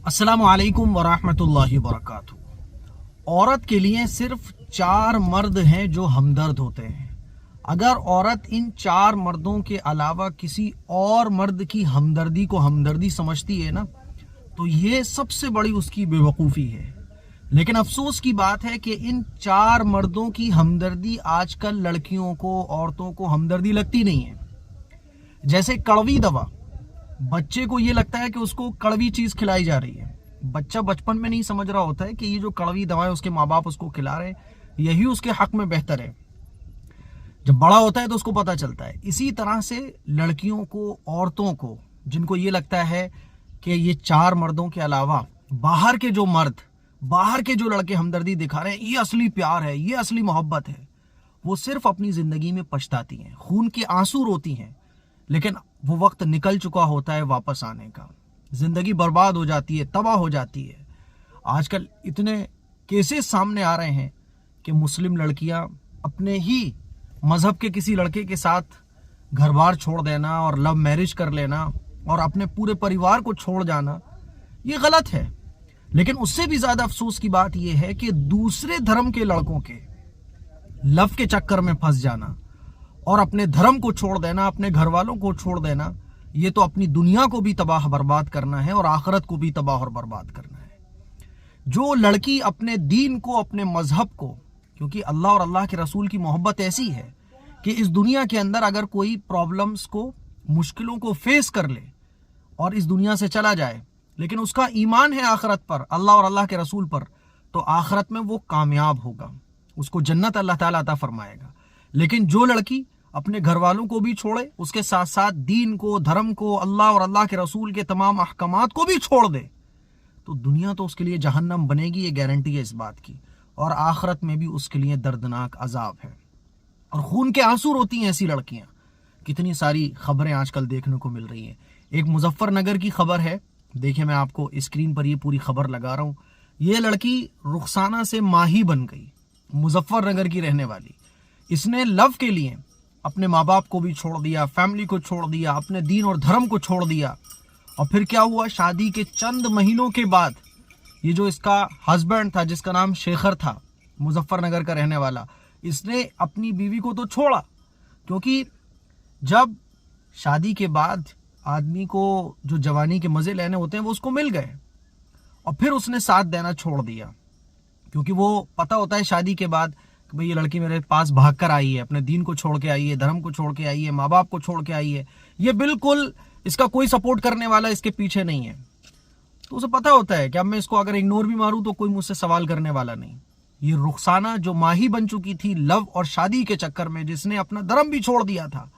अस्सलामु अलैकुम वरहमतुल्लाहि वबरकातुहू। औरत के लिए सिर्फ 4 मर्द हैं जो हमदर्द होते हैं। अगर औरत इन 4 मर्दों के अलावा किसी और मर्द की हमदर्दी को हमदर्दी समझती है ना, तो ये सबसे बड़ी उसकी बेवकूफ़ी है। लेकिन अफसोस की बात है कि इन 4 मर्दों की हमदर्दी आजकल लड़कियों को, औरतों को हमदर्दी लगती नहीं है। जैसे कड़वी दवा, बच्चे को ये लगता है कि उसको कड़वी चीज खिलाई जा रही है। बच्चा बचपन में नहीं समझ रहा होता है कि ये जो कड़वी दवाएं उसके माँ बाप उसको खिला रहे हैं, यही उसके हक में बेहतर है। जब बड़ा होता है तो उसको पता चलता है। इसी तरह से लड़कियों को, औरतों को, जिनको ये लगता है कि ये 4 मर्दों के अलावा बाहर के जो मर्द, बाहर के जो लड़के हमदर्दी दिखा रहे हैं, ये असली प्यार है, ये असली मोहब्बत है, वो सिर्फ अपनी जिंदगी में पछताती हैं, खून के आंसू रोती हैं। लेकिन वो वक्त निकल चुका होता है वापस आने का। जिंदगी बर्बाद हो जाती है, तबाह हो जाती है। आजकल इतने केसेस सामने आ रहे हैं कि मुस्लिम लड़कियां अपने ही मजहब के किसी लड़के के साथ घर बार छोड़ देना और लव मैरिज कर लेना और अपने पूरे परिवार को छोड़ जाना, ये गलत है। लेकिन उससे भी ज्यादा अफसोस की बात यह है कि दूसरे धर्म के लड़कों के लव के चक्कर में फंस जाना और अपने धर्म को छोड़ देना, अपने घर वालों को छोड़ देना, ये तो अपनी दुनिया को भी तबाह बर्बाद करना है और आखिरत को भी तबाह और बर्बाद करना है। जो लड़की अपने दीन को, अपने मजहब को, क्योंकि अल्लाह और अल्लाह के रसूल की मोहब्बत ऐसी है कि इस दुनिया के अंदर अगर कोई प्रॉब्लम्स को, मुश्किलों को फेस कर ले और इस दुनिया से चला जाए, लेकिन उसका ईमान है आखिरत पर, अल्लाह और अल्लाह के रसूल पर, तो आखिरत में वो कामयाब होगा, उसको जन्नत अल्लाह ताला अता फरमाएगा। लेकिन जो लड़की अपने घर वालों को भी छोड़े, उसके साथ साथ दीन को, धर्म को, अल्लाह और अल्लाह के रसूल के तमाम अहकामात को भी छोड़ दे, तो दुनिया तो उसके लिए जहन्नम बनेगी, ये गारंटी है इस बात की। और आखिरत में भी उसके लिए दर्दनाक अजाब है और खून के आंसू रोती हैं ऐसी लड़कियां। कितनी सारी खबरें आजकल देखने को मिल रही हैं। एक मुजफ्फरनगर की खबर है, देखिए मैं आपको स्क्रीन पर ये पूरी खबर लगा रहा हूँ। ये लड़की रुखसाना से माही बन गई, मुजफ्फरनगर की रहने वाली। इसने लव के लिए अपने माँ बाप को भी छोड़ दिया, फैमिली को छोड़ दिया, अपने दीन और धर्म को छोड़ दिया। और फिर क्या हुआ, शादी के चंद महीनों के बाद ये जो इसका हस्बैंड था, जिसका नाम शेखर था, मुजफ्फरनगर का रहने वाला, इसने अपनी बीवी को तो छोड़ा, क्योंकि जब शादी के बाद आदमी को जो जवानी के मजे लेने होते हैं वो उसको मिल गए, और फिर उसने साथ देना छोड़ दिया, क्योंकि वो पता होता है शादी के बाद कि भाई ये लड़की मेरे पास भाग कर आई है, अपने दीन को छोड़ के आई है, धर्म को छोड़ के आई है, माँ बाप को छोड़ के आई है, ये बिल्कुल इसका कोई सपोर्ट करने वाला इसके पीछे नहीं है। तो उसे पता होता है कि अब मैं इसको अगर इग्नोर भी मारूं तो कोई मुझसे सवाल करने वाला नहीं। ये रुखसाना जो माही बन चुकी थी लव और शादी के चक्कर में, जिसने अपना धर्म भी छोड़ दिया था,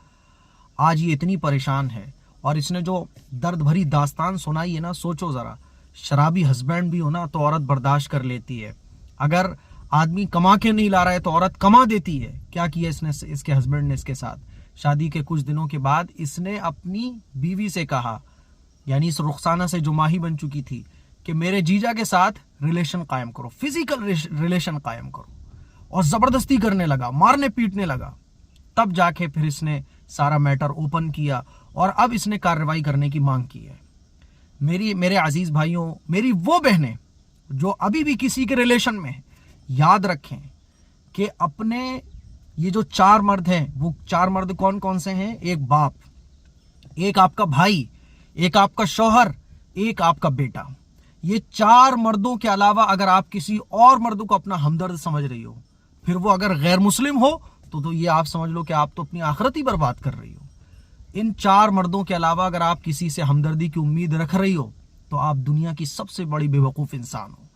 आज ये इतनी परेशान है। और इसने जो दर्द भरी दास्तान सुनाई है ना, सोचो जरा, शराबी हस्बैंड भी हो ना तो औरत बर्दाश्त कर लेती है। अगर आदमी कमा के नहीं ला रहा है तो औरत कमा देती है। क्या किया इसने, इसके हस्बैंड ने इसके साथ? शादी के कुछ दिनों के बाद इसने अपनी बीवी से कहा, यानी इस रुखसाना से जो माही बन चुकी थी, कि मेरे जीजा के साथ रिलेशन कायम करो, फिजिकल रिलेशन कायम करो। और जबरदस्ती करने लगा, मारने पीटने लगा। तब जाके फिर इसने सारा मैटर ओपन किया और अब इसने कार्रवाई करने की मांग की है। मेरे अजीज भाइयों, मेरी वो बहनें जो अभी भी किसी के रिलेशन में है, याद रखें कि अपने ये जो 4 मर्द हैं, वो 4 मर्द कौन कौन से हैं? एक बाप, एक आपका भाई, एक आपका शौहर, एक आपका बेटा। ये 4 मर्दों के अलावा अगर आप किसी और मर्द को अपना हमदर्द समझ रही हो, फिर वो अगर गैर मुस्लिम हो तो ये आप समझ लो कि आप तो अपनी आखिरत ही बर्बाद कर रही हो। इन 4 मर्दों के अलावा अगर आप किसी से हमदर्दी की उम्मीद रख रही हो तो आप दुनिया की सबसे बड़ी बेवकूफ इंसान हो।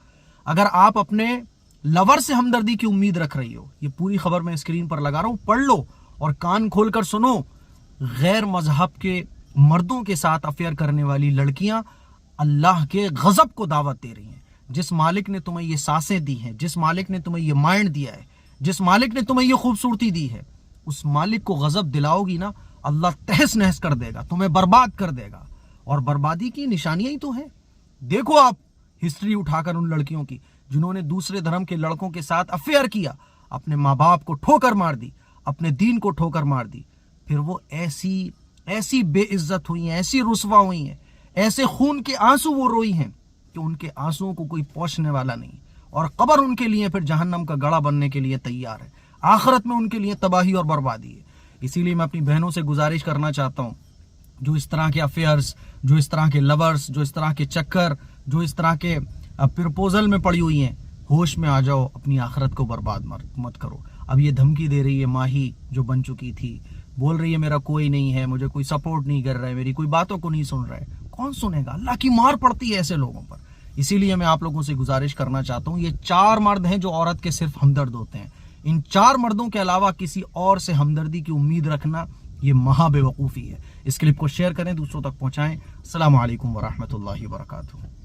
अगर आप अपने लवर से हमदर्दी की उम्मीद रख रही हो, ये पूरी खबर मैं स्क्रीन पर लगा रहा हूं, पढ़ लो और कान खोलकर सुनो। गैर मजहब के मर्दों के साथ अफेयर करने वाली लड़कियां अल्लाह के गजब को दावत दे रही हैं। जिस मालिक ने तुम्हें ये सांसें दी हैं, जिस मालिक ने तुम्हें ये माइंड दिया है, जिस मालिक ने तुम्हें ये खूबसूरती दी है, उस मालिक को गजब दिलाओगी ना, अल्लाह तहस नहस कर देगा, तुम्हें बर्बाद कर देगा। और बर्बादी की निशानियां ही तो हैं। देखो आप हिस्ट्री उठाकर उन लड़कियों की जिन्होंने दूसरे धर्म के लड़कों के साथ अफेयर किया, अपने माँ बाप को ठोकर मार दी, अपने दीन को ठोकर मार दी, फिर वो ऐसी बेइज्जत हुई हैं, ऐसी रुसवा हुई हैं, ऐसे खून के आंसू वो रोई हैं کہ ان کے آنسوؤں کو کوئی پوچھنے والا نہیں، اور قبر ان کے لیے پھر جہنم کا گڑھا بننے کے لیے تیار ہے، آخرت میں ان کے لیے تباہی اور بربادی ہے۔ اسی لیے میں اپنی بہنوں سے گزارش کرنا چاہتا ہوں، جو اس طرح کے افیئرز، جو اس طرح کے لورز، جو اس طرح کے چکر، جو اس طرح کے پرپوزل میں پڑی ہوئی ہیں، ہوش میں آ جاؤ، اپنی آخرت کو برباد مت کرو۔ اب یہ دھمکی دے رہی ہے ماہی جو بن چکی تھی، بول رہی ہے میرا کوئی نہیں ہے، مجھے کوئی سپورٹ نہیں کر رہا ہے، میری کوئی باتوں کو نہیں سن رہا ہے۔ کون سنے گا؟ اللہ کی مار پڑتی ہے ایسے لوگوں پر۔ اسی لیے میں آپ لوگوں سے گزارش کرنا چاہتا ہوں، یہ 4 مرد ہیں جو عورت کے صرف ہمدرد ہوتے ہیں، ان 4 مردوں کے علاوہ کسی اور سے ہمدردی کی امید رکھنا یہ مہا بے وقوفی ہے۔ اس کلپ کو شیئر کریں، دوسروں تک پہنچائیں۔ السلام علیکم ورحمۃ اللہ وبرکاتہ۔